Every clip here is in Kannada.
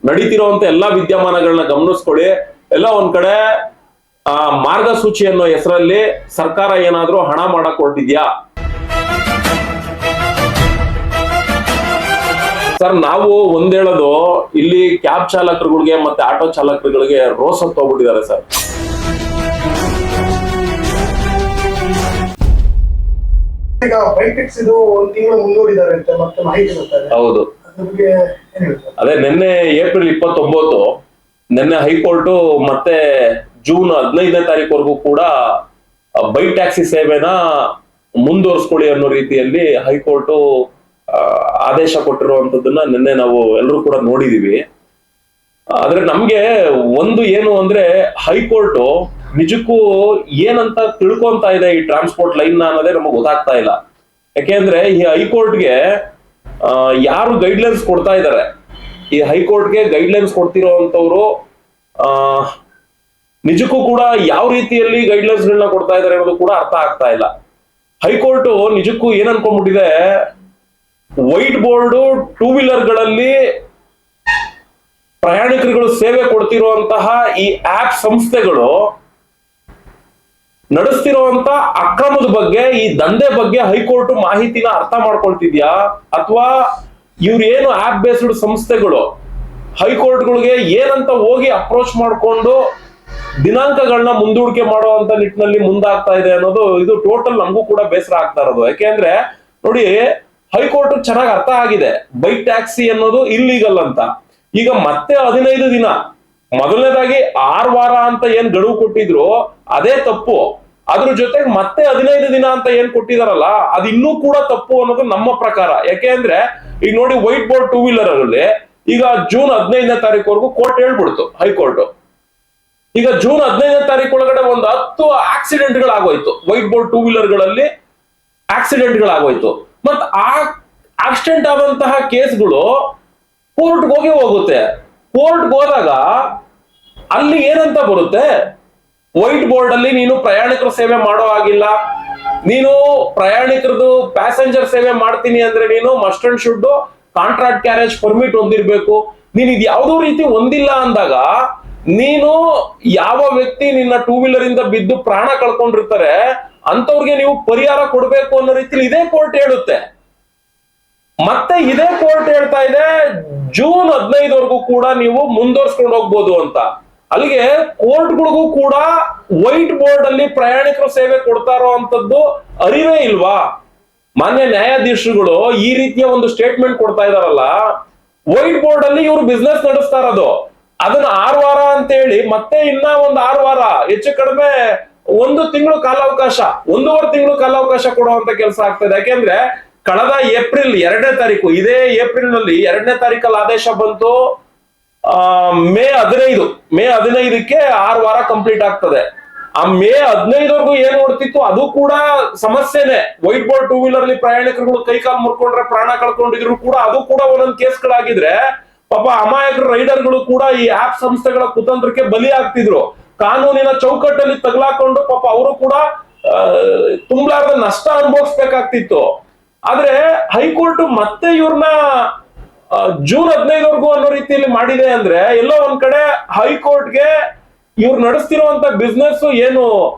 ನಡೀತಿರುವಂತ ಎಲ್ಲಾ ವಿದ್ಯಮಾನಗಳನ್ನ ಗಮನಿಸ್ಕೊಳ್ಳಿ. ಎಲ್ಲ ಒಂದ್ ಕಡೆ ಮಾರ್ಗಸೂಚಿ ಅನ್ನೋ ಹೆಸರಲ್ಲಿ ಸರ್ಕಾರ ಏನಾದ್ರೂ ಹಣ ಮಾಡಕ್ ಹೊರಟಿದ್ಯಾ? ಸರ್, ನಾವು ಒಂದ್ ಹೇಳೋದು, ಇಲ್ಲಿ ಕ್ಯಾಬ್ ಚಾಲಕರುಗಳಿಗೆ ಮತ್ತೆ ಆಟೋ ಚಾಲಕರುಗಳಿಗೆ ರೋಸ್ ಹೋಗ್ಬಿಟ್ಟಿದ್ದಾರೆ ಸರ್. ಈಗ ಬೈಕ್ ಟ್ಯಾಕ್ಸ್ ಇದು ಒಂದು ತಿಂಗಳು ಮುಂದೂಡಿದ್ದಾರೆ ಅಂತ ಮತ್ತೆ ಮಾಹಿತಿ ಬರ್ತಾರೆ. ಹೌದು, ಅದೇ ನಿನ್ನೆ ಏಪ್ರಿಲ್ 29 ನಿನ್ನೆ ಹೈಕೋರ್ಟ್ ಮತ್ತೆ ಜೂನ್ 15ನೇ ತಾರೀಕುವರೆಗೂ ಕೂಡ ಬೈಕ್ ಟ್ಯಾಕ್ಸಿ ಸೇವೆನ ಮುಂದುವರಿಸ್ಕೊಳ್ಳಿ ಅನ್ನೋ ರೀತಿಯಲ್ಲಿ ಹೈಕೋರ್ಟ್ ಆದೇಶ ಕೊಟ್ಟಿರುವಂತದ್ದನ್ನ ನಿನ್ನೆ ನಾವು ಎಲ್ಲರೂ ಕೂಡ ನೋಡಿದೀವಿ. ಆದ್ರೆ ನಮ್ಗೆ ಒಂದು ಏನು ಅಂದ್ರೆ, ಹೈಕೋರ್ಟ್ ನಿಜಕ್ಕೂ ಏನಂತ ತಿಳ್ಕೊಂತ ಇದೆ ಈ ಟ್ರಾನ್ಸ್ಪೋರ್ಟ್ ಲೈನ್ ಅನ್ನೋದೇ ನಮಗೆ ಗೊತ್ತಾಗ್ತಾ ಇಲ್ಲ. ಯಾಕೆಂದ್ರೆ ಈ ಹೈಕೋರ್ಟ್ಗೆ ಯಾರು ಗೈಡ್ಲೈನ್ಸ್ ಕೊಡ್ತಾ ಇದ್ದಾರೆ, ಈ ಹೈಕೋರ್ಟ್ಗೆ ಗೈಡ್ಲೈನ್ಸ್ ಕೊಡ್ತಿರೋಂಥವ್ರು ನಿಜಕ್ಕೂ ಕೂಡ ಯಾವ ರೀತಿಯಲ್ಲಿ ಗೈಡ್ಲೈನ್ಸ್ ಗಳನ್ನ ಕೊಡ್ತಾ ಇದ್ದಾರೆ ಅನ್ನೋದು ಕೂಡ ಅರ್ಥ ಆಗ್ತಾ ಇಲ್ಲ. ಹೈಕೋರ್ಟ್ ನಿಜಕ್ಕೂ ಏನ್ ಅನ್ಕೊಂಡ್ಬಿಟ್ಟಿದೆ, ವೈಟ್ ಬೋರ್ಡ್ ಟೂ ವೀಲರ್ ಗಳಲ್ಲಿ ಪ್ರಯಾಣಿಕರುಗಳು ಸೇವೆ ಕೊಡ್ತಿರುವಂತಹ ಈ ಆಪ್ ಸಂಸ್ಥೆಗಳು ನಡೆಸ್ತಿರುವಂತ ಅಕ್ರಮದ ಬಗ್ಗೆ, ಈ ದಂಧೆ ಬಗ್ಗೆ ಹೈಕೋರ್ಟ್ ಮಾಹಿತಿನ ಅರ್ಥ ಮಾಡ್ಕೊಳ್ತಿದ್ಯಾ, ಅಥವಾ ಇವ್ರು ಏನು ಆಪ್ ಬೇಸ್ಡ್ ಸಂಸ್ಥೆಗಳು ಹೈಕೋರ್ಟ್ಗಳಿಗೆ ಏನಂತ ಹೋಗಿ ಅಪ್ರೋಚ್ ಮಾಡ್ಕೊಂಡು ದಿನಾಂಕಗಳನ್ನ ಮುಂದೂಡಿಕೆ ಮಾಡುವಂತ ನಿಟ್ಟಿನಲ್ಲಿ ಮುಂದಾಗ್ತಾ ಇದೆ ಅನ್ನೋದು ಇದು ಟೋಟಲ್ ನಮಗೂ ಕೂಡ ಬೇಸರ ಆಗ್ತಾ ಇರೋದು. ಯಾಕೆಂದ್ರೆ ನೋಡಿ, ಹೈಕೋರ್ಟ್ ಚೆನ್ನಾಗಿ ಅರ್ಥ ಆಗಿದೆ ಬೈಕ್ ಟ್ಯಾಕ್ಸಿ ಅನ್ನೋದು ಇಲ್ಲೀಗಲ್ ಅಂತ. ಈಗ ಮತ್ತೆ 15 ದಿನ, ಮೊದಲನೇದಾಗಿ 6 ವಾರ ಅಂತ ಏನ್ ಗಡುವು ಕೊಟ್ಟಿದ್ರು ಅದೇ ತಪ್ಪು. ಅದ್ರ ಜೊತೆಗೆ ಮತ್ತೆ 15 ದಿನ ಅಂತ ಏನ್ ಕೊಟ್ಟಿದಾರಲ್ಲ ಅದು ಇನ್ನೂ ಕೂಡ ತಪ್ಪು ಅನ್ನೋದು ನಮ್ಮ ಪ್ರಕಾರ. ಯಾಕೆಂದ್ರೆ ಈಗ ನೋಡಿ, ವೈಟ್ ಬೋರ್ಡ್ ಟೂ ವೀಲರ್ ಅಲ್ಲಿ ಈಗ ಜೂನ್ 15ನೇ ತಾರೀಕುವರೆಗೂ ಕೋರ್ಟ್ ಹೇಳ್ಬಿಡ್ತು ಹೈಕೋರ್ಟ್. ಈಗ ಜೂನ್ 15ನೇ ತಾರೀಕು ಒಳಗಡೆ ಒಂದು 10 ಆಕ್ಸಿಡೆಂಟ್ ಗಳಾಗೋಯ್ತು, ವೈಟ್ ಬೋರ್ಡ್ ಟೂ ವೀಲರ್ ಗಳಲ್ಲಿ ಆಕ್ಸಿಡೆಂಟ್ ಗಳಾಗೋಯ್ತು. ಮತ್ ಆ ಆಕ್ಸಿಡೆಂಟ್ ಆದಂತಹ ಕೇಸ್ಗಳು ಕೋರ್ಟ್ಗೆ ಹೋಗುತ್ತೆ. ಕೋರ್ಟ್ಗೆ ಹೋದಾಗ ಅಲ್ಲಿ ಏನಂತ ಬರುತ್ತೆ, ವೈಟ್ ಬೋರ್ಡ್ ಅಲ್ಲಿ ನೀನು ಪ್ರಯಾಣಿಕರ ಸೇವೆ ಮಾಡೋ ಆಗಿಲ್ಲ, ನೀನು ಪ್ರಯಾಣಿಕರದು ಪ್ಯಾಸೆಂಜರ್ ಸೇವೆ ಮಾಡ್ತೀನಿ ಅಂದ್ರೆ ನೀನು must and should contract carriage permit ಹೊಂದಿರ್ಬೇಕು. ನೀನ್ ಇದು ಯಾವುದೋ ರೀತಿ ಹೊಂದಿಲ್ಲ ಅಂದಾಗ, ನೀನು ಯಾವ ವ್ಯಕ್ತಿ ನಿನ್ನ ಟೂ ವೀಲರ್ ಇಂದ ಬಿದ್ದು ಪ್ರಾಣ ಕಳ್ಕೊಂಡಿರ್ತಾರೆ ಅಂತವ್ರಿಗೆ ನೀವು ಪರಿಹಾರ ಕೊಡ್ಬೇಕು ಅನ್ನೋ ರೀತಿಲಿ ಇದೇ ಕೋರ್ಟ್ ಹೇಳುತ್ತೆ. ಮತ್ತೆ ಇದೇ ಕೋರ್ಟ್ ಹೇಳ್ತಾ ಇದೆ ಜೂನ್ 15ವರೆಗೂ ಕೂಡ ನೀವು ಮುಂದುವರ್ಸ್ಕೊಂಡು ಹೋಗ್ಬೋದು ಅಂತ. ಅಲ್ಲಿಗೆ ಕೋರ್ಟ್ಗಳಿಗೂ ಕೂಡ ವೈಟ್ ಬೋರ್ಡ್ ಅಲ್ಲಿ ಪ್ರಯಾಣಿಕರು ಸೇವೆ ಕೊಡ್ತಾ ಇರೋಂಥದ್ದು ಅರಿವೇ ಇಲ್ವಾ? ಮಾನ್ಯ ನ್ಯಾಯಾಧೀಶರುಗಳು ಈ ರೀತಿಯ ಒಂದು ಸ್ಟೇಟ್ಮೆಂಟ್ ಕೊಡ್ತಾ ಇದಾರಲ್ಲ, ವೈಟ್ ಬೋರ್ಡ್ ಅಲ್ಲಿ ಇವರು ಬಿಸ್ನೆಸ್ ನಡೆಸ್ತಾ ಇರೋದು, ಅದನ್ನ 6 ವಾರ ಅಂತ ಹೇಳಿ ಮತ್ತೆ ಇನ್ನ ಒಂದು 6 ವಾರ ಹೆಚ್ಚು ಕಡಿಮೆ 1 ತಿಂಗಳು ಕಾಲಾವಕಾಶ, 1.5 ತಿಂಗಳು ಕಾಲಾವಕಾಶ ಕೊಡುವಂತ ಕೆಲಸ ಆಗ್ತದೆ. ಯಾಕೆಂದ್ರೆ ಕಳೆದ ಏಪ್ರಿಲ್ 2ನೇ ತಾರೀಕು, ಇದೇ ಏಪ್ರಿಲ್ ನಲ್ಲಿ 2ನೇ ತಾರೀಕಲ್ಲಿ ಆದೇಶ ಬಂತು. ಮೇ 15ಕ್ಕೆ 6 ವಾರ ಕಂಪ್ಲೀಟ್ ಆಗ್ತದೆ. ಆ ಮೇ 15ವರೆಗೂ ಏನ್ ನೋಡ್ತಿತ್ತು ಅದು ಕೂಡ ಸಮಸ್ಯೆನೆ. ವೈಟ್ ಬೋರ್ಡ್ ಟೂ ವೀಲರ್ ಅಲ್ಲಿ ಪ್ರಯಾಣಿಕರುಗಳು ಕೈಕಾಲು ಮುರ್ಕೊಂಡ್ರೆ ಪ್ರಾಣ ಕಳ್ಕೊಂಡಿದ್ರು ಕೂಡ ಅದು ಕೂಡ ಒಂದೊಂದು ಕೇಸ್ಗಳಾಗಿದ್ರೆ ಪಾಪ ಅಮಾಯಕರ ರೈಡರ್ಗಳು ಕೂಡ ಈ ಆಪ್ ಸಂಸ್ಥೆಗಳ ಕುತಂತ್ರಕ್ಕೆ ಬಲಿ ಆಗ್ತಿದ್ರು. ಕಾನೂನಿನ ಚೌಕಟ್ಟಲ್ಲಿ ತಗಲಾಕೊಂಡು ಪಾಪ ಅವರು ಕೂಡ ತುಂಬಲಾರದ ನಷ್ಟ ಅನುಭವಿಸ್ಬೇಕಾಗ್ತಿತ್ತು. ಆದ್ರೆ ಹೈಕೋರ್ಟ್ ಮತ್ತೆ ಇವ್ರನ್ನ ಜೂನ್ 15ವರೆಗೂ ಅನ್ನೋ ರೀತಿಯಲ್ಲಿ ಮಾಡಿದೆ ಅಂದ್ರೆ, ಎಲ್ಲೋ ಒಂದ್ ಕಡೆ ಹೈಕೋರ್ಟ್ಗೆ ಇವ್ರು ನಡೆಸ್ತಿರುವಂತ ಬಿಸ್ನೆಸ್ ಏನು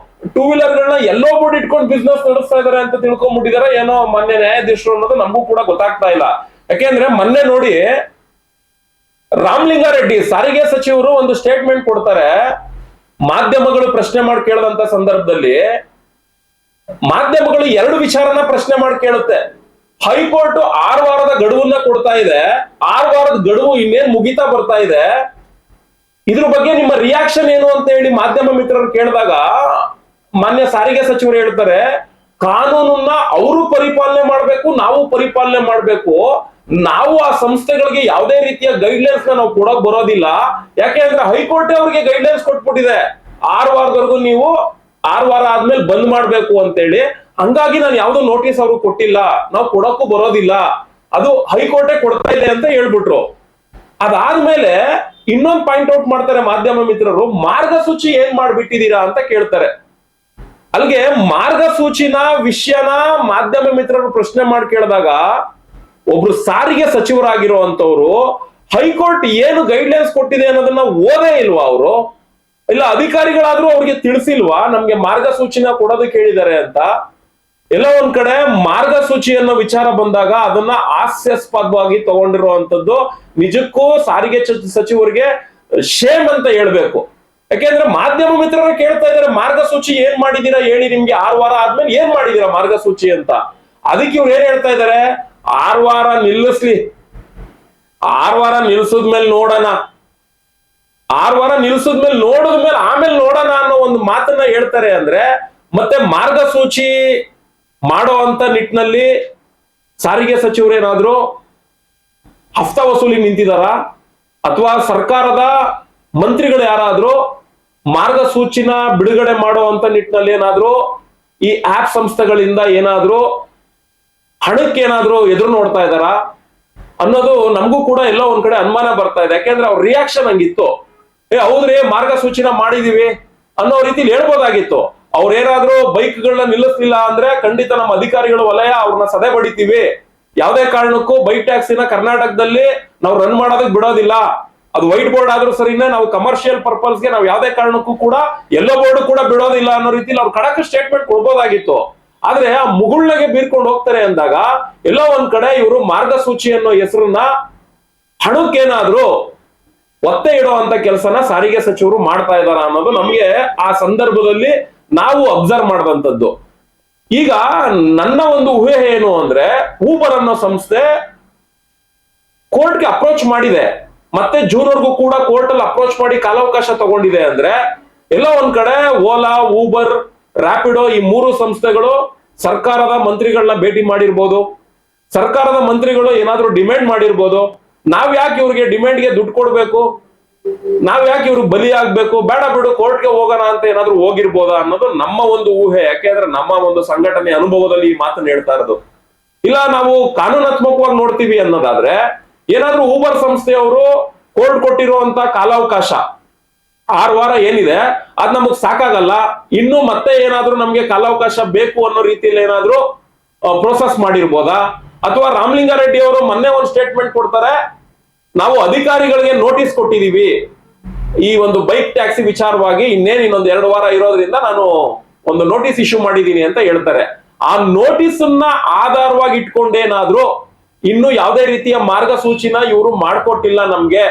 ಟೂ ವೀಲರ್ ಗಳನ್ನ ಎಲ್ಲೋ ಬೋರ್ಡ್ ಇಟ್ಕೊಂಡು ಬಿಸ್ನೆಸ್ ನಡೆಸ್ತಾ ಇದಾರೆ ಅಂತ ತಿಳ್ಕೊಂಡ್ಬಿಟ್ಟಿದಾರೆ ಏನೋ ಮೊನ್ನೆ ನ್ಯಾಯಾಧೀಶರು ಅನ್ನೋದು ನಮಗೂ ಕೂಡ ಗೊತ್ತಾಗ್ತಾ ಇಲ್ಲ. ಯಾಕೆಂದ್ರೆ ಮೊನ್ನೆ ನೋಡಿ, ರಾಮಲಿಂಗಾರೆಡ್ಡಿ ಸಾರಿಗೆ ಸಚಿವರು ಒಂದು ಸ್ಟೇಟ್ಮೆಂಟ್ ಕೊಡ್ತಾರೆ. ಮಾಧ್ಯಮಗಳು ಪ್ರಶ್ನೆ ಮಾಡಿ ಕೇಳದಂತ ಸಂದರ್ಭದಲ್ಲಿ ಮಾಧ್ಯಮಗಳು 2 ವಿಚಾರನ ಪ್ರಶ್ನೆ ಮಾಡಿ ಕೇಳುತ್ತೆ. ಹೈಕೋರ್ಟ್ 6 ವಾರದ ಗಡುವನ್ನ ಕೊಡ್ತಾ ಇದೆ, 6 ವಾರದ ಗಡುವು ಇನ್ನೇನ್ ಮುಗಿತಾ ಬರ್ತಾ ಇದೆ, ಇದ್ರ ಬಗ್ಗೆ ನಿಮ್ಮ ರಿಯಾಕ್ಷನ್ ಏನು ಅಂತ ಹೇಳಿ ಮಾಧ್ಯಮ ಮಿತ್ರರು ಕೇಳಿದಾಗ ಮಾನ್ಯ ಸಾರಿಗೆ ಸಚಿವರು ಹೇಳ್ತಾರೆ, ಕಾನೂನನ್ನ ಅವರು ಪರಿಪಾಲನೆ ಮಾಡ್ಬೇಕು, ನಾವು ಪರಿಪಾಲನೆ ಮಾಡ್ಬೇಕು. ನಾವು ಆ ಸಂಸ್ಥೆಗಳಿಗೆ ಯಾವುದೇ ರೀತಿಯ ಗೈಡ್ಲೈನ್ಸ್ ನಾವು ಕೊಡೋಕ್ ಬರೋದಿಲ್ಲ. ಯಾಕೆ ಅಂದ್ರೆ ಹೈಕೋರ್ಟ್ ಅವ್ರಿಗೆ ಗೈಡ್ಲೈನ್ಸ್ ಕೊಟ್ಬಿಟ್ಟಿದೆ, 6 ವಾರದವರೆಗೂ ನೀವು 6 ವಾರ ಆದ್ಮೇಲೆ ಬಂದ್ ಮಾಡ್ಬೇಕು ಅಂತೇಳಿ. ಹಂಗಾಗಿ ನಾನು ಯಾವ್ದು ನೋಟಿಸ್ ಅವ್ರಿಗೆ ಕೊಟ್ಟಿಲ್ಲ, ನಾವು ಕೊಡಕ್ಕೂ ಬರೋದಿಲ್ಲ, ಅದು ಹೈಕೋರ್ಟೇ ಕೊಡ್ತಾ ಇದೆ ಅಂತ ಹೇಳ್ಬಿಟ್ರು. ಅದಾದ್ಮೇಲೆ ಇನ್ನೊಂದು ಪಾಯಿಂಟ್ ಔಟ್ ಮಾಡ್ತಾರೆ ಮಾಧ್ಯಮ ಮಿತ್ರರು, ಮಾರ್ಗಸೂಚಿ ಏನ್ ಮಾಡ್ಬಿಟ್ಟಿದೀರಾ ಅಂತ ಕೇಳ್ತಾರೆ. ಅಲ್ಲಿಗೆ ಮಾರ್ಗಸೂಚಿನ ವಿಷಯನ ಮಾಧ್ಯಮ ಮಿತ್ರರು ಪ್ರಶ್ನೆ ಮಾಡಿ ಕೇಳಿದಾಗ ಒಬ್ರು ಸಾರಿಗೆ ಸಚಿವರಾಗಿರುವಂತವ್ರು ಹೈಕೋರ್ಟ್ ಏನು ಗೈಡ್ಲೈನ್ಸ್ ಕೊಟ್ಟಿದೆ ಅನ್ನೋದನ್ನ ಓದೇ ಇಲ್ವಾ ಅವರು? ಇಲ್ಲ ಅಧಿಕಾರಿಗಳಾದ್ರೂ ಅವ್ರಿಗೆ ತಿಳಿಸಿಲ್ವಾ ನಮ್ಗೆ ಮಾರ್ಗಸೂಚಿನ ಕೊಡೋದಕ್ಕೆ ಹೇಳಿದ್ದಾರೆ ಅಂತ? ಎಲ್ಲ ಒಂದ್ ಕಡೆ ಮಾರ್ಗಸೂಚಿ ಅನ್ನೋ ವಿಚಾರ ಬಂದಾಗ ಅದನ್ನ ಹಾಸ್ಯಾಸ್ಪದವಾಗಿ ತಗೊಂಡಿರುವಂತದ್ದು ನಿಜಕ್ಕೂ ಸಾರಿಗೆ ಸಚಿವರಿಗೆ ಶೇಮ್ ಅಂತ ಹೇಳ್ಬೇಕು. ಯಾಕೆಂದ್ರೆ ಮಾಧ್ಯಮ ಮಿತ್ರರು ಕೇಳ್ತಾ ಇದಾರೆ, ಮಾರ್ಗಸೂಚಿ ಏನ್ ಮಾಡಿದೀರಾ ಹೇಳಿ, ನಿಮ್ಗೆ 6 ವಾರ ಆದ್ಮೇಲೆ ಏನ್ ಮಾಡಿದೀರಾ ಮಾರ್ಗಸೂಚಿ ಅಂತ. ಅದಕ್ಕೆ ಇವ್ರು ಏನ್ ಹೇಳ್ತಾ ಇದಾರೆ, 6 ವಾರ ನಿಲ್ಲಿಸ್ಲಿ, 6 ವಾರ ನಿಲ್ಸದ್ಮೇಲೆ ನೋಡೋಣ, 6 ವಾರ ನಿಲ್ಸದ್ಮೇಲೆ ನೋಡಿದ್ಮೇಲೆ ಆಮೇಲೆ ನೋಡೋಣ ಅನ್ನೋ ಒಂದು ಮಾತನ್ನ ಹೇಳ್ತಾರೆ. ಅಂದ್ರೆ ಮತ್ತೆ ಮಾರ್ಗಸೂಚಿ ಮಾಡೋ ಅಂತ ನಿಟ್ಟಿನಲ್ಲಿ ಸಾರಿಗೆ ಸಚಿವರೇನಾದ್ರೂ ಹಫ್ತಾ ವಸೂಲಿ ನಿಂತಿದಾರ, ಅಥವಾ ಸರ್ಕಾರದ ಮಂತ್ರಿಗಳು ಯಾರಾದ್ರೂ ಮಾರ್ಗಸೂಚಿನ ಬಿಡುಗಡೆ ಮಾಡುವಂತ ನಿಟ್ಟಿನಲ್ಲಿ ಏನಾದ್ರೂ ಈ ಆಪ್ ಸಂಸ್ಥೆಗಳಿಂದ ಏನಾದ್ರೂ ಹಣಕ್ಕೆ ಏನಾದ್ರೂ ಎದುರು ನೋಡ್ತಾ ಇದಾರ ಅನ್ನೋದು ನಮಗೂ ಕೂಡ ಎಲ್ಲ ಒಂದ್ ಕಡೆ ಅನುಮಾನ ಬರ್ತಾ ಇದೆ. ಯಾಕೆಂದ್ರೆ ಅವ್ರ ರಿಯಾಕ್ಷನ್ ಹಂಗಿತ್ತು, ಹೌದ್ರಿ ಮಾರ್ಗಸೂಚಿನ ಮಾಡಿದೀವಿ ಅನ್ನೋ ರೀತಿಲಿ ಹೇಳ್ಬೋದಾಗಿತ್ತು. ಅವ್ರೇನಾದ್ರೂ ಬೈಕ್ಗಳನ್ನ ನಿಲ್ಲಿಸ್ಲಿಲ್ಲ ಅಂದ್ರೆ ಖಂಡಿತ ನಮ್ಮ ಅಧಿಕಾರಿಗಳು ವಲಯ ಅವ್ರನ್ನ ಸದೆ ಬಡಿತೀವಿ, ಯಾವುದೇ ಕಾರಣಕ್ಕೂ ಬೈಕ್ ಟ್ಯಾಕ್ಸಿನ ಕರ್ನಾಟಕದಲ್ಲಿ ನಾವು ರನ್ ಮಾಡೋದಕ್ಕೆ ಬಿಡೋದಿಲ್ಲ, ಅದು ವೈಟ್ ಬೋರ್ಡ್ ಆದ್ರೂ ಸರಿನೇ, ನಾವು ಕಮರ್ಷಿಯಲ್ ಪರ್ಪಸ್ಗೆ ನಾವು ಯಾವುದೇ ಕಾರಣಕ್ಕೂ ಕೂಡ ಎಲ್ಲೋ ಬೋರ್ಡ್ ಕೂಡ ಬಿಡೋದಿಲ್ಲ ಅನ್ನೋ ರೀತಿಲಿ ಅವ್ರು ಖಡಕ್ ಸ್ಟೇಟ್ಮೆಂಟ್ ಕೊಡ್ಬೋದಾಗಿತ್ತು. ಆದ್ರೆ ಆ ಮುಗುಳ್ನಗೆ ಬೀರ್ಕೊಂಡು ಹೋಗ್ತಾರೆ ಅಂದಾಗ ಎಲ್ಲೋ ಒಂದ್ ಕಡೆ ಇವರು ಮಾರ್ಗಸೂಚಿ ಅನ್ನೋ ಹೆಸರನ್ನ ಹಣಕ್ಕೇನಾದ್ರೂ ಒತ್ತೆ ಇಡುವಂತ ಕೆಲಸನ ಸಾರಿಗೆ ಸಚಿವರು ಮಾಡ್ತಾ ಇದಾರ ಅನ್ನೋದು ನಮ್ಗೆ ಆ ಸಂದರ್ಭದಲ್ಲಿ ನಾವು ಅಬ್ಸರ್ವ್ ಮಾಡಿದಂಥದ್ದು. ಈಗ ನನ್ನ ಒಂದು ಊಹೆ ಏನು ಅಂದ್ರೆ, ಊಬರ್ ಅನ್ನೋ ಸಂಸ್ಥೆ ಕೋರ್ಟ್ಗೆ ಅಪ್ರೋಚ್ ಮಾಡಿದೆ, ಮತ್ತೆ ಜೂನ್ವರೆಗೂ ಕೂಡ ಕೋರ್ಟ್ ಅಲ್ಲಿ ಅಪ್ರೋಚ್ ಮಾಡಿ ಕಾಲಾವಕಾಶ ತಗೊಂಡಿದೆ. ಅಂದ್ರೆ ಎಲ್ಲ ಒಂದ್ ಕಡೆ ಓಲಾ, ಊಬರ್, ರ್ಯಾಪಿಡೋ ಈ 3 ಸಂಸ್ಥೆಗಳು ಸರ್ಕಾರದ ಮಂತ್ರಿಗಳನ್ನ ಭೇಟಿ ಮಾಡಿರ್ಬೋದು, ಸರ್ಕಾರದ ಮಂತ್ರಿಗಳು ಏನಾದ್ರೂ ಡಿಮ್ಯಾಂಡ್ ಮಾಡಿರ್ಬೋದು, ನಾವ್ ಯಾಕೆ ಇವ್ರಿಗೆ ಡಿಮ್ಯಾಂಡ್ಗೆ ದುಡ್ಡು ಕೊಡ್ಬೇಕು, ನಾವ್ ಯಾಕೆ ಇವ್ರಿಗೆ ಬಲಿ ಆಗ್ಬೇಕು, ಬೇಡ ಬಿಡು ಕೋರ್ಟ್ಗೆ ಹೋಗೋಣ ಅಂತ ಏನಾದ್ರೂ ಹೋಗಿರ್ಬೋದಾ ಅನ್ನೋದು ನಮ್ಮ ಒಂದು ಊಹೆ. ಯಾಕೆಂದ್ರೆ ನಮ್ಮ ಒಂದು ಸಂಘಟನೆ ಅನುಭವದಲ್ಲಿ ಈ ಮಾತನ್ನ ಹೇಳ್ತಾ ಇರೋದು. ಇಲ್ಲ ನಾವು ಕಾನೂನಾತ್ಮಕವಾಗಿ ನೋಡ್ತೀವಿ ಅನ್ನೋದಾದ್ರೆ, ಏನಾದ್ರೂ ಊಬರ್ ಸಂಸ್ಥೆಯವರು ಕೋರ್ಟ್ ಕೊಟ್ಟಿರುವಂತ ಕಾಲಾವಕಾಶ 6 ವಾರ ಏನಿದೆ ಅದ್ ನಮಗ್ ಸಾಕಾಗಲ್ಲ, ಇನ್ನು ಮತ್ತೆ ಏನಾದ್ರೂ ನಮ್ಗೆ ಕಾಲಾವಕಾಶ ಬೇಕು ಅನ್ನೋ ರೀತಿಯಲ್ಲಿ ಏನಾದ್ರೂ ಪ್ರೋಸೆಸ್ ಮಾಡಿರ್ಬೋದಾ? ಅಥವಾ ರಾಮಲಿಂಗಾರೆಡ್ಡಿ ಅವರು ಮೊನ್ನೆ ಒಂದು ಸ್ಟೇಟ್ಮೆಂಟ್ ಕೊಡ್ತಾರೆ, ನಾವು ಅಧಿಕಾರಿಗಳಿಗೆ ನೋಟಿಸ್ ಕೊಟ್ಟಿದೀವಿ ಈ ಒಂದು ಬೈಕ್ ಟ್ಯಾಕ್ಸಿ ವಿಚಾರವಾಗಿ, ಇನ್ನೊಂದು 2 ವಾರ ಇರೋದ್ರಿಂದ ನಾನು ಒಂದು ನೋಟಿಸ್ ಇಶ್ಯೂ ಮಾಡಿದೀನಿ ಅಂತ ಹೇಳ್ತಾರೆ. ಆ ನೋಟಿಸ್ ಅನ್ನ ಆಧಾರವಾಗಿ ಇಟ್ಕೊಂಡೇನಾದ್ರೂ ಇನ್ನು ಯಾವುದೇ ರೀತಿಯ ಮಾರ್ಗಸೂಚಿನ ಇವರು ಮಾಡ್ಕೊಟ್ಟಿಲ್ಲ ನಮ್ಗೆ,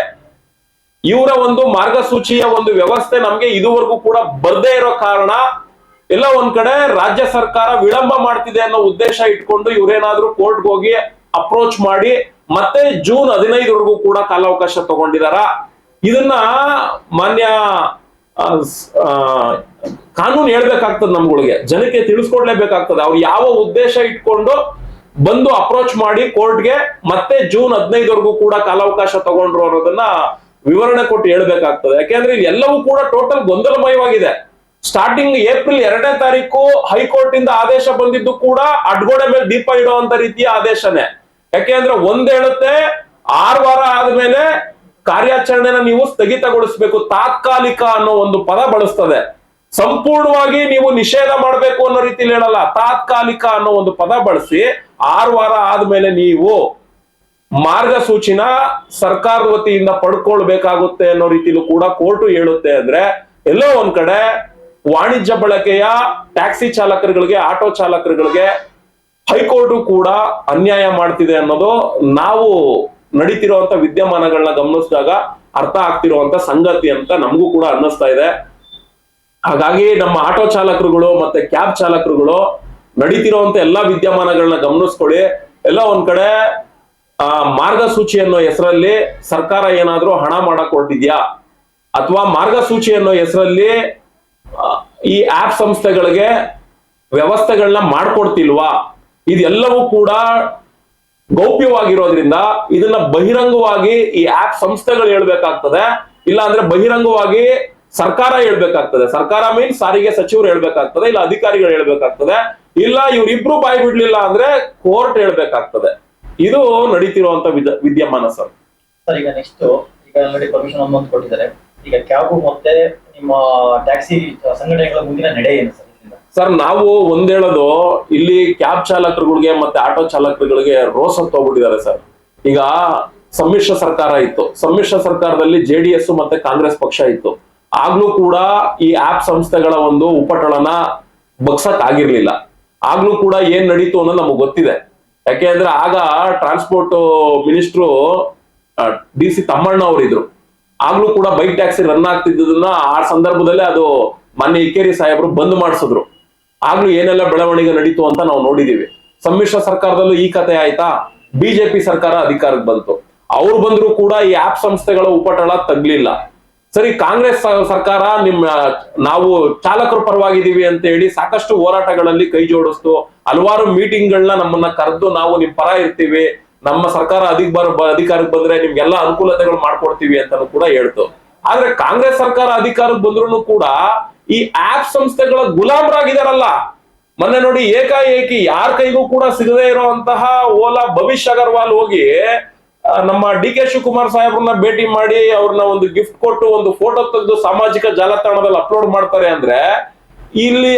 ಇವರ ಒಂದು ಮಾರ್ಗಸೂಚಿಯ ಒಂದು ವ್ಯವಸ್ಥೆ ನಮ್ಗೆ ಇದುವರೆಗೂ ಕೂಡ ಬರ್ದೇ ಇರೋ ಕಾರಣ ಎಲ್ಲ ಒಂದ್ ಕಡೆ ರಾಜ್ಯ ಸರ್ಕಾರ ವಿಳಂಬ ಮಾಡ್ತಿದೆ ಅನ್ನೋ ಉದ್ದೇಶ ಇಟ್ಕೊಂಡು ಇವ್ರೇನಾದ್ರೂ ಕೋರ್ಟ್ಗೆ ಹೋಗಿ ಅಪ್ರೋಚ್ ಮಾಡಿ ಮತ್ತೆ ಜೂನ್ 15ವರೆಗೂ ಕೂಡ ಕಾಲಾವಕಾಶ ತಗೊಂಡಿದಾರ. ಇದನ್ನ ಮಾನ್ಯ ಕಾನೂನು ಹೇಳ್ಬೇಕಾಗ್ತದೆ, ನಮ್ಗಳಿಗೆ ಜನಕ್ಕೆ ತಿಳಿಸ್ಕೊಡ್ಲೇಬೇಕಾಗ್ತದೆ. ಅವ್ರು ಯಾವ ಉದ್ದೇಶ ಇಟ್ಕೊಂಡು ಬಂದು ಅಪ್ರೋಚ್ ಮಾಡಿ ಕೋರ್ಟ್ಗೆ ಮತ್ತೆ ಜೂನ್ 15ವರೆಗೂ ಕೂಡ ಕಾಲಾವಕಾಶ ತಗೊಂಡ್ರು ಅನ್ನೋದನ್ನ ವಿವರಣೆ ಕೊಟ್ಟು ಹೇಳ್ಬೇಕಾಗ್ತದೆ. ಯಾಕೆಂದ್ರೆ ಎಲ್ಲವೂ ಕೂಡ ಟೋಟಲ್ ಗೊಂದಲಮಯವಾಗಿದೆ. ಸ್ಟಾರ್ಟಿಂಗ್ ಏಪ್ರಿಲ್ 2ನೇ ತಾರೀಕು ಹೈಕೋರ್ಟ್ ಇಂದ ಆದೇಶ ಬಂದಿದ್ದು ಕೂಡ ಅಡ್ಗೋಡೆ ಮೇಲೆ ದೀಪ ಇಡುವಂತ ರೀತಿಯ ಆದೇಶನೇ. ಯಾಕೆಂದ್ರೆ ಒಂದ್ ಹೇಳುತ್ತೆ 6 ವಾರ ಆದ್ಮೇಲೆ ಕಾರ್ಯಾಚರಣೆನ ನೀವು ಸ್ಥಗಿತಗೊಳಿಸಬೇಕು, ತಾತ್ಕಾಲಿಕ ಅನ್ನೋ ಒಂದು ಪದ ಬಳಸ್ತದೆ. ಸಂಪೂರ್ಣವಾಗಿ ನೀವು ನಿಷೇಧ ಮಾಡಬೇಕು ಅನ್ನೋ ರೀತಿಯಲ್ಲಿ ಹೇಳಲ್ಲ, ತಾತ್ಕಾಲಿಕ ಅನ್ನೋ ಒಂದು ಪದ ಬಳಸಿ 6 ವಾರ ಆದ್ಮೇಲೆ ನೀವು ಮಾರ್ಗಸೂಚಿನ ಸರ್ಕಾರದ ವತಿಯಿಂದ ಪಡ್ಕೊಳ್ಬೇಕಾಗುತ್ತೆ ಅನ್ನೋ ರೀತಿಲೂ ಕೂಡ ಕೋರ್ಟು ಹೇಳುತ್ತೆ. ಅಂದ್ರೆ ಎಲ್ಲೋ ಒಂದ್ ಕಡೆ ವಾಣಿಜ್ಯ ಬಳಕೆಯ ಟ್ಯಾಕ್ಸಿ ಚಾಲಕರುಗಳಿಗೆ, ಆಟೋ ಚಾಲಕರುಗಳಿಗೆ ಹೈಕೋರ್ಟ್ ಕೂಡ ಅನ್ಯಾಯ ಮಾಡ್ತಿದೆ ಅನ್ನೋದು ನಾವು ನಡೀತಿರುವಂತ ವಿದ್ಯಮಾನಗಳನ್ನ ಗಮನಿಸಿದಾಗ ಅರ್ಥ ಆಗ್ತಿರುವಂತ ಸಂಗತಿ ಅಂತ ನಮಗೂ ಕೂಡ ಅನ್ನಿಸ್ತಾ ಇದೆ. ಹಾಗಾಗಿ ನಮ್ಮ ಆಟೋ ಚಾಲಕರುಗಳು ಮತ್ತೆ ಕ್ಯಾಬ್ ಚಾಲಕರುಗಳು ನಡೀತಿರುವಂತ ಎಲ್ಲಾ ವಿದ್ಯಮಾನಗಳನ್ನ ಗಮನಿಸ್ಕೊಳ್ಳಿ. ಎಲ್ಲ ಒಂದ್ ಕಡೆ ಮಾರ್ಗಸೂಚಿ ಅನ್ನೋ ಹೆಸರಲ್ಲಿ ಸರ್ಕಾರ ಏನಾದ್ರೂ ಹಣ ಮಾಡಕ್ ಹೊರಟಿದ್ಯಾ, ಅಥವಾ ಮಾರ್ಗಸೂಚಿ ಅನ್ನೋ ಹೆಸರಲ್ಲಿ ಈ ಆಪ್ ಸಂಸ್ಥೆಗಳಿಗೆ ವ್ಯವಸ್ಥೆಗಳನ್ನ ಮಾಡ್ಕೊಡ್ತಿಲ್ವಾ, ಇದೆಲ್ಲವೂ ಕೂಡ ಗೌಪ್ಯವಾಗಿರೋದ್ರಿಂದ ಇದನ್ನ ಬಹಿರಂಗವಾಗಿ ಈ ಆಪ್ ಸಂಸ್ಥೆಗಳು ಹೇಳ್ಬೇಕಾಗ್ತದೆ, ಇಲ್ಲ ಅಂದ್ರೆ ಬಹಿರಂಗವಾಗಿ ಸರ್ಕಾರ ಹೇಳ್ಬೇಕಾಗ್ತದೆ. ಸರ್ಕಾರ ಮೀನ್ಸ್ ಸಾರಿಗೆ ಸಚಿವರು ಹೇಳ್ಬೇಕಾಗ್ತದೆ, ಇಲ್ಲ ಅಧಿಕಾರಿಗಳು ಹೇಳ್ಬೇಕಾಗ್ತದೆ, ಇಲ್ಲ ಇವ್ರಿಬ್ರು ಬಾಯಿ ಬಿಡ್ಲಿಲ್ಲ ಅಂದ್ರೆ ಕೋರ್ಟ್ ಹೇಳ್ಬೇಕಾಗ್ತದೆ. ಇದು ನಡೀತಿರುವಂತ ವಿದ್ಯಮಾನ ಸರ್. ಈಗ ನೆಕ್ಸ್ಟ್ ಈಗ ಆಲ್ರೆಡಿ ಪರ್ಮಿಷನ್ ಅಮೌಂಟ್ ಕೊಟ್ಟಿದ್ದಾರೆ, ಈಗ ಕ್ಯಾಬ್ ಮತ್ತೆ ನಿಮ್ಮ ಟ್ಯಾಕ್ಸಿ ಸಂಘಟನೆಗಳ ಮುಂದಿನ ನಡೆ ಏನು ಸರ್? ಸರ್ ನಾವು ಒಂದ್ ಹೇಳೋದು, ಇಲ್ಲಿ ಕ್ಯಾಬ್ ಚಾಲಕರುಗಳಿಗೆ ಮತ್ತೆ ಆಟೋ ಚಾಲಕರುಗಳಿಗೆ ರೋಸ್ ಹೋಗ್ಬಿಟ್ಟಿದ್ದಾರೆ ಸರ್. ಈಗ ಸಮ್ಮಿಶ್ರ ಸರ್ಕಾರ ಇತ್ತು. ಸಮ್ಮಿಶ್ರ ಸರ್ಕಾರದಲ್ಲಿ JDS ಮತ್ತೆ ಕಾಂಗ್ರೆಸ್ ಪಕ್ಷ ಇತ್ತು. ಆಗ್ಲೂ ಕೂಡ ಈ ಆಪ್ ಸಂಸ್ಥೆಗಳ ಒಂದು ಉಪಟಳನ ಬಗ್ಸಕ್ ಆಗಿರ್ಲಿಲ್ಲ. ಆಗ್ಲೂ ಕೂಡ ಏನ್ ನಡೀತು ಅನ್ನೋದು ನಮಗ್ ಗೊತ್ತಿದೆ. ಯಾಕೆಂದ್ರೆ ಆಗ ಟ್ರಾನ್ಸ್ಪೋರ್ಟ್ ಮಿನಿಸ್ಟ್ರು DC ತಮ್ಮಣ್ಣ ಅವರಿದ್ರು. ಆಗ್ಲೂ ಕೂಡ ಬೈಕ್ ಟ್ಯಾಕ್ಸಿ ರನ್ ಆಗ್ತಿದ್ದದನ್ನ ಆ ಸಂದರ್ಭದಲ್ಲೇ ಅದು ಮಾನ್ಯ ಇಕ್ಕೇರಿ ಸಾಹೇಬರು ಬಂದ್ ಮಾಡಿಸಿದ್ರು. ಆಗ್ಲೂ ಏನೆಲ್ಲ ಬೆಳವಣಿಗೆ ನಡೀತು ಅಂತ ನಾವು ನೋಡಿದೀವಿ. ಸಮ್ಮಿಶ್ರ ಸರ್ಕಾರದಲ್ಲೂ ಈ ಕಥೆ ಆಯ್ತಾ. ಬಿಜೆಪಿ ಸರ್ಕಾರ ಅಧಿಕಾರಕ್ಕೆ ಬಂತು. ಅವ್ರು ಬಂದ್ರು ಕೂಡ ಈ ಆಪ್ ಸಂಸ್ಥೆಗಳ ಉಪಟಳ ತಗ್ಲಿಲ್ಲ. ಸರಿ, ಕಾಂಗ್ರೆಸ್ ಸರ್ಕಾರ ನಾವು ಚಾಲಕರ ಪರವಾಗಿದ್ದೀವಿ ಅಂತ ಹೇಳಿ ಸಾಕಷ್ಟು ಹೋರಾಟಗಳಲ್ಲಿ ಕೈ ಜೋಡಿಸ್ತು. ಹಲವಾರು ಮೀಟಿಂಗ್ಗಳನ್ನ ನಮ್ಮನ್ನ ಕರೆದು ನಾವು ನಿಮ್ ಪರ ಇರ್ತೀವಿ, ನಮ್ಮ ಸರ್ಕಾರ ಅಧಿಕಾರಕ್ಕೆ ಬಂದ್ರೆ ನಿಮ್ಗೆಲ್ಲ ಅನುಕೂಲತೆಗಳು ಮಾಡ್ಕೊಡ್ತೀವಿ ಅಂತಾನು ಕೂಡ ಹೇಳ್ತು. ಆದ್ರೆ ಕಾಂಗ್ರೆಸ್ ಸರ್ಕಾರ ಅಧಿಕಾರಕ್ಕೆ ಬಂದ್ರು ಕೂಡ ಈ ಆಪ್ ಸಂಸ್ಥೆಗಳ ಗುಲಾಮರಾಗಿದಾರಲ್ಲ. ಮೊನ್ನೆ ನೋಡಿ, ಏಕಾಏಕಿ ಯಾರ ಕೈಗೂ ಕೂಡ ಸಿಗದೇ ಇರುವಂತಹ ಓಲಾ ಭವಿಷ್ಯ ಅಗರ್ವಾಲ್ ಹೋಗಿ ನಮ್ಮ DK ಶಿವಕುಮಾರ್ ಸಾಹೇಬ್ರನ್ನ ಭೇಟಿ ಮಾಡಿ ಅವ್ರನ್ನ ಒಂದು ಗಿಫ್ಟ್ ಕೊಟ್ಟು ಒಂದು ಫೋಟೋ ತೆಗೆದು ಸಾಮಾಜಿಕ ಜಾಲತಾಣದಲ್ಲಿ ಅಪ್ಲೋಡ್ ಮಾಡ್ತಾರೆ ಅಂದ್ರೆ ಇಲ್ಲಿ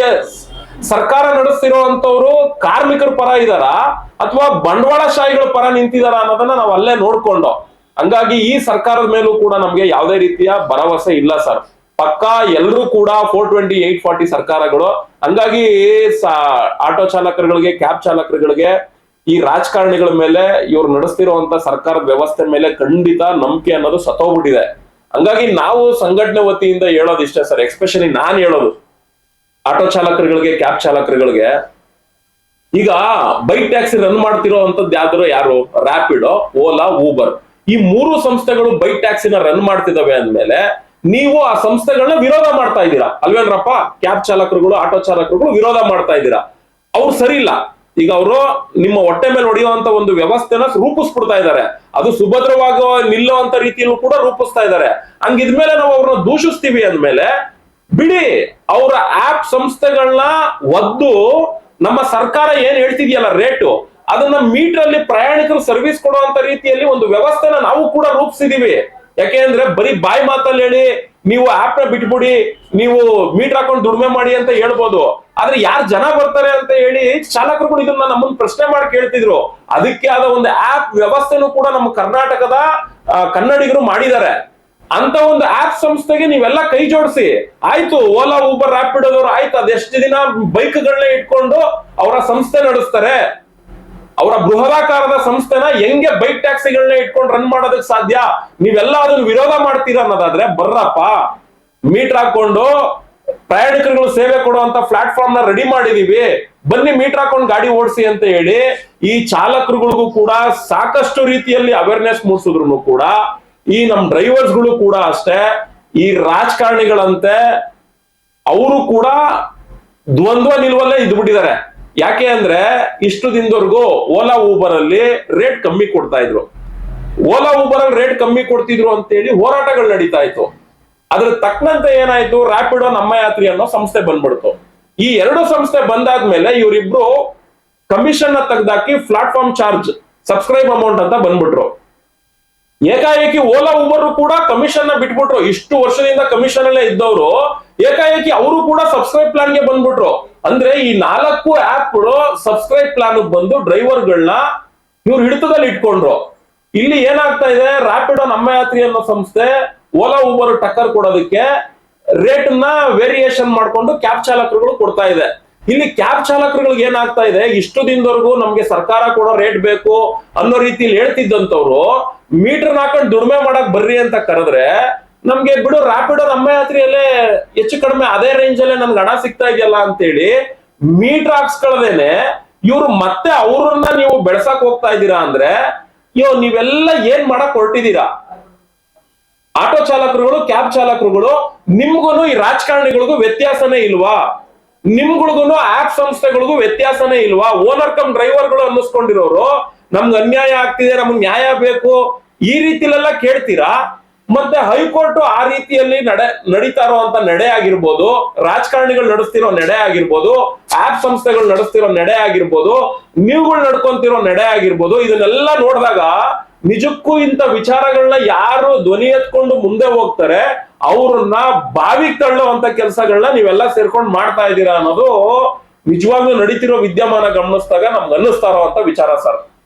ಸರ್ಕಾರ ನಡೆಸ್ತಿರುವಂತವ್ರು ಕಾರ್ಮಿಕರ ಪರ ಇದಾರ ಅಥವಾ ಬಂಡವಾಳಶಾಹಿಗಳ ಪರ ನಿಂತಿದಾರ ಅನ್ನೋದನ್ನ ನಾವು ಅಲ್ಲೇ ನೋಡ್ಕೊಂಡು. ಹಂಗಾಗಿ ಈ ಸರ್ಕಾರದ ಮೇಲೂ ಕೂಡ ನಮ್ಗೆ ಯಾವುದೇ ರೀತಿಯ ಭರವಸೆ ಇಲ್ಲ ಸರ್. ಪಕ್ಕಾ ಎಲ್ಲರೂ ಕೂಡ 420, 840 ಸರ್ಕಾರಗಳು. ಹಂಗಾಗಿ ಆಟೋ ಚಾಲಕರುಗಳಿಗೆ, ಕ್ಯಾಬ್ ಚಾಲಕರುಗಳಿಗೆ, ಈ ರಾಜಕಾರಣಿಗಳ ಮೇಲೆ, ಇವ್ರು ನಡೆಸ್ತಿರುವಂತ ಸರ್ಕಾರದ ವ್ಯವಸ್ಥೆ ಮೇಲೆ ಖಂಡಿತ ನಂಬಿಕೆ ಅನ್ನೋದು ಸತ್ತೋಗ್ಬಿಟ್ಟಿದೆ. ಹಂಗಾಗಿ ನಾವು ಸಂಘಟನೆ ವತಿಯಿಂದ ಹೇಳೋದಿಷ್ಟೇ ಸರ್. ಎಸ್ಪೆಷಲಿ ನಾನ್ ಹೇಳೋದು ಆಟೋ ಚಾಲಕರುಗಳಿಗೆ, ಕ್ಯಾಬ್ ಚಾಲಕರುಗಳಿಗೆ, ಈಗ ಬೈಕ್ ಟ್ಯಾಕ್ಸಿ ರನ್ ಮಾಡ್ತಿರೋಂಥದ್ದು ಯಾರು? ರ್ಯಾಪಿಡೋ, ಓಲಾ, ಊಬರ್. ಈ 3 ಸಂಸ್ಥೆಗಳು ಬೈಕ್ ಟ್ಯಾಕ್ಸಿನ ರನ್ ಮಾಡ್ತಿದ್ದಾವೆ ಅಂದ್ಮೇಲೆ ನೀವು ಆ ಸಂಸ್ಥೆಗಳನ್ನ ವಿರೋಧ ಮಾಡ್ತಾ ಇದ್ದೀರಾ ಅಲ್ವೇನ್ರಪ್ಪ? ಕ್ಯಾಬ್ ಚಾಲಕರುಗಳು, ಆಟೋ ಚಾಲಕರುಗಳು ವಿರೋಧ ಮಾಡ್ತಾ ಇದ್ದೀರಾ. ಅವ್ರು ಸರಿ ಇಲ್ಲ. ಈಗ ಅವರು ನಿಮ್ಮ ಹೊಟ್ಟೆ ಮೇಲೆ ಹೊಡೆಯುವಂತ ಒಂದು ವ್ಯವಸ್ಥೆನ ರೂಪಿಸ್ಬಿಡ್ತಾ ಇದ್ದಾರೆ. ಅದು ಸುಭದ್ರವಾಗಿ ನಿಲ್ಲುವಂತ ರೀತಿಯಲ್ಲೂ ಕೂಡ ರೂಪಿಸ್ತಾ ಇದ್ದಾರೆ. ಹಂಗಿದ್ಮೇಲೆ ನಾವು ಅವ್ರನ್ನ ದೂಷಿಸ್ತೀವಿ ಅಂದ್ಮೇಲೆ ಬಿಡಿ. ಅವರ ಆಪ್ ಸಂಸ್ಥೆಗಳನ್ನ ಒದ್ದು ನಮ್ಮ ಸರ್ಕಾರ ಏನ್ ಹೇಳ್ತಿದ್ಯಲ್ಲ ರೇಟು, ಅದನ್ನ ಮೀಟರ್ ಅಲ್ಲಿ ಪ್ರಯಾಣಿಕರು ಸರ್ವಿಸ್ ಕೊಡುವಂತ ರೀತಿಯಲ್ಲಿ ಒಂದು ವ್ಯವಸ್ಥೆನ ನಾವು ಕೂಡ ರೂಪಿಸಿದೀವಿ. ಯಾಕೆಂದ್ರೆ ಬರೀ ಬಾಯಿ ಮಾತಲ್ಲಿ ಹೇಳಿ ನೀವು ಆಪ್ ನ ಬಿಟ್ಬಿಡಿ, ನೀವು ಮೀಟರ್ ಹಾಕೊಂಡು ದುಡಿಮೆ ಮಾಡಿ ಅಂತ ಹೇಳ್ಬೋದು. ಆದ್ರೆ ಯಾರು ಜನ ಬರ್ತಾರೆ ಅಂತ ಹೇಳಿ ಚಾಲಕರುಗಳು ಇದನ್ನ ನಮ್ಮನ್ನ ಪ್ರಶ್ನೆ ಮಾಡಿ ಕೇಳ್ತಿದ್ರು. ಅದಕ್ಕೆ ಆದ ಒಂದು ಆಪ್ ವ್ಯವಸ್ಥೆನೂ ಕೂಡ ನಮ್ಮ ಕರ್ನಾಟಕದ ಕನ್ನಡಿಗರು ಮಾಡಿದ್ದಾರೆ. ಅಂತ ಒಂದು ಆಪ್ ಸಂಸ್ಥೆಗೆ ನೀವೆಲ್ಲ ಕೈ ಜೋಡಿಸಿ ಆಯ್ತು. ಓಲಾ, ಊಬರ್, ರ್ಯಾಪಿಡೋದವ್ರು ಆಯ್ತು ಅದೆಷ್ಟು ದಿನ ಬೈಕ್ಗಳನ್ನ ಇಟ್ಕೊಂಡು ಅವರ ಸಂಸ್ಥೆ ನಡೆಸ್ತಾರೆ. ಅವರ ಬೃಹದಾಕಾರದ ಸಂಸ್ಥೆನ ಹೆಂಗೆ ಬೈಕ್ ಟ್ಯಾಕ್ಸಿಗಳನ್ನ ಇಟ್ಕೊಂಡು ರನ್ ಮಾಡೋದಕ್ಕೆ ಸಾಧ್ಯ? ನೀವೆಲ್ಲ ಅದನ್ನ ವಿರೋಧ ಮಾಡ್ತೀರಾ ಅನ್ನೋದಾದ್ರೆ ಬರ್ರಪ್ಪ, ಮೀಟರ್ ಹಾಕೊಂಡು ಪ್ರಯಾಣಿಕರುಗಳು ಸೇವೆ ಕೊಡುವಂತ ಪ್ಲಾಟ್ಫಾರ್ಮ್ ನ ರೆಡಿ ಮಾಡಿದೀವಿ, ಬನ್ನಿ ಮೀಟರ್ ಹಾಕೊಂಡು ಗಾಡಿ ಓಡಿಸಿ ಅಂತ ಹೇಳಿ ಈ ಚಾಲಕರುಗಳಿಗೂ ಕೂಡ ಸಾಕಷ್ಟು ರೀತಿಯಲ್ಲಿ ಅವೇರ್ನೆಸ್ ಮೂಡಿಸಿದ್ರು ಕೂಡ ಈ ನಮ್ ಡ್ರೈವರ್ಸ್ ಗಳು ಕೂಡ ಅಷ್ಟೇ ಈ ರಾಜಕಾರಣಿಗಳಂತೆ ಅವರು ಕೂಡ ದ್ವಂದ್ವ ನಿಲುವಲ್ಲೇ ಇದ್ಬಿಟ್ಟಿದ್ದಾರೆ. ಯಾಕೆ ಅಂದ್ರೆ ಇಷ್ಟು ದಿನದವರೆಗೂ ಓಲಾ ಊಬರ್ ಅಲ್ಲಿ ರೇಟ್ ಕಮ್ಮಿ ಕೊಡ್ತಾ ಇದ್ರು. ಓಲಾ ಊಬರ್ ಅಲ್ಲಿ ರೇಟ್ ಕಮ್ಮಿ ಕೊಡ್ತಿದ್ರು ಅಂತ ಹೇಳಿ ಹೋರಾಟಗಳು ನಡೀತಾ ಇತ್ತು. ಅದ್ರ ತಕ್ಕಂತೆ ಏನಾಯ್ತು, ರ್ಯಾಪಿಡೋ, ನಮ್ಮ ಯಾತ್ರಿ ಅನ್ನೋ ಸಂಸ್ಥೆ ಬಂದ್ಬಿಡ್ತು. ಈ 2 ಸಂಸ್ಥೆ ಬಂದಾದ್ಮೇಲೆ ಇವರಿಬ್ರು ಕಮಿಷನ್ ನ ತೆಗೆದಾಕಿ ಪ್ಲಾಟ್ಫಾರ್ಮ್ ಚಾರ್ಜ್, ಸಬ್ಸ್ಕ್ರೈಬ್ ಅಮೌಂಟ್ ಅಂತ ಬಂದ್ಬಿಟ್ರು. ಏಕಾಏಕಿ ಓಲಾ ಊಬರ್ ಕೂಡ ಕಮಿಷನ್ ನ ಬಿಟ್ಬಿಟ್ರು. ಇಷ್ಟು ವರ್ಷದಿಂದ ಕಮಿಷನ್ ಅಲ್ಲೇ ಇದ್ದವರು ಏಕಾಏಕಿ ಅವರು ಕೂಡ ಸಬ್ಸ್ಕ್ರೈಬ್ ಪ್ಲಾನ್ ಗೆ ಬಂದ್ಬಿಟ್ರು. ಅಂದ್ರೆ ಈ 4 ಆಪ್ಗಳು ಸಬ್ಸ್ಕ್ರೈಬ್ ಪ್ಲಾನ್ ಬಂದು ಡ್ರೈವರ್ಗಳನ್ನ ಇವ್ರು ಹಿಡಿತದಲ್ಲಿ ಇಟ್ಕೊಂಡ್ರು. ಇಲ್ಲಿ ಏನಾಗ್ತಾ ಇದೆ, ರ್ಯಾಪಿಡೋ, ನಮ್ಮ ಯಾತ್ರಿ ಅನ್ನೋ ಸಂಸ್ಥೆ ಓಲಾ ಊಬರ್ ಟಕ್ಕರ್ ಕೊಡೋದಕ್ಕೆ ರೇಟ್ ನ ವೇರಿಯೇಷನ್ ಮಾಡ್ಕೊಂಡು ಕ್ಯಾಬ್ ಚಾಲಕರುಗಳು ಕೊಡ್ತಾ ಇದೆ. ಇಲ್ಲಿ ಕ್ಯಾಬ್ ಚಾಲಕರುಗಳಿಗೆ ಏನಾಗ್ತಾ ಇದೆ, ಇಷ್ಟು ದಿನದವರೆಗೂ ನಮ್ಗೆ ಸರ್ಕಾರ ಕೊಡೋ ರೇಟ್ ಬೇಕು ಅನ್ನೋ ರೀತಿಯಲ್ಲಿ ಹೇಳ್ತಿದ್ದಂತವ್ರು ಮೀಟರ್ ಹಾಕೊಂಡು ದುಡಿಮೆ ಮಾಡಕ್ ಬರ್ರಿ ಅಂತ ಕರೆದ್ರೆ ನಮ್ಗೆ ಬಿಡು ರ್ಯಾಪಿಡೋ, ನಮ್ಮ ಯಾತ್ರಿಯಲ್ಲೇ ಹೆಚ್ಚು ಕಡಿಮೆ ಅದೇ ರೇಂಜ್ ಅಲ್ಲೇ ನನ್ಗೆ ಹಣ ಸಿಗ್ತಾ ಇದೆಯಲ್ಲ ಅಂತೇಳಿ ಮೀಟರ್ ಹಾಕ್ಸ್ಕೊಳ್ಳದೇನೆ ಇವ್ರು ಮತ್ತೆ ಅವ್ರನ್ನ ನೀವು ಬೆಳೆಸಕ್ ಹೋಗ್ತಾ ಇದ್ದೀರಾ ಅಂದ್ರೆ ನೀವೆಲ್ಲ ಏನ್ ಮಾಡಕ್ ಹೊರಟಿದ್ದೀರಾ? ಆಟೋ ಚಾಲಕರುಗಳು, ಕ್ಯಾಬ್ ಚಾಲಕರುಗಳು, ನಿಮ್ಗೂನು ಈ ರಾಜಕಾರಣಿಗಳಿಗೂ ವ್ಯತ್ಯಾಸನೇ ಇಲ್ವಾ? ನಿಮ್ಗಳಿಗೂ ಆಪ್ ಸಂಸ್ಥೆಗಳಿಗೂ ವ್ಯತ್ಯಾಸನೇ ಇಲ್ವಾ? ಓನರ್ ಕಮ್ ಡ್ರೈವರ್ಗಳು ಅನ್ನಿಸ್ಕೊಂಡಿರೋರು ನಮ್ಗೆ ಅನ್ಯಾಯ ಆಗ್ತಿದೆ, ನಮ್ಗೆ ನ್ಯಾಯ ಬೇಕು, ಈ ರೀತಿಲೆಲ್ಲ ಕೇಳ್ತೀರಾ. ಮತ್ತೆ ಹೈಕೋರ್ಟ್ ಆ ರೀತಿಯಲ್ಲಿ ನಡೀತಾ ಇರುವಂತ ನಡೆ ಆಗಿರ್ಬೋದು, ರಾಜಕಾರಣಿಗಳು ನಡೆಸ್ತಿರೋ ನಡೆ ಆಗಿರ್ಬೋದು, ಆಪ್ ಸಂಸ್ಥೆಗಳು ನಡೆಸ್ತಿರೋ ನಡೆ ಆಗಿರ್ಬೋದು, ನೀವುಗಳು ನಡ್ಕೊಂತಿರೋ ನಡೆ ಆಗಿರ್ಬೋದು, ಇದನ್ನೆಲ್ಲ ನೋಡಿದಾಗ ನಿಜಕ್ಕೂ ಇಂಥ ವಿಚಾರಗಳನ್ನ ಯಾರು ಧ್ವನಿ ಎತ್ಕೊಂಡು ಮುಂದೆ ಹೋಗ್ತಾರೆ ಅವ್ರನ್ನ ಬಾವಿಗೆ ತಳ್ಳುವಂತ ಕೆಲಸಗಳನ್ನ ನೀವೆಲ್ಲ ಸೇರ್ಕೊಂಡು ಮಾಡ್ತಾ ಇದ್ದೀರಾ ಅನ್ನೋದು ನಿಜವಾಗ್ಲೂ ನಡೀತಿರೋ ವಿದ್ಯಮಾನ ಗಮನಿಸಿದಾಗ ನಮ್ಗೆ ಅನ್ನಿಸ್ತಾ ಇರುವಂತ ವಿಚಾರ ಸರ್.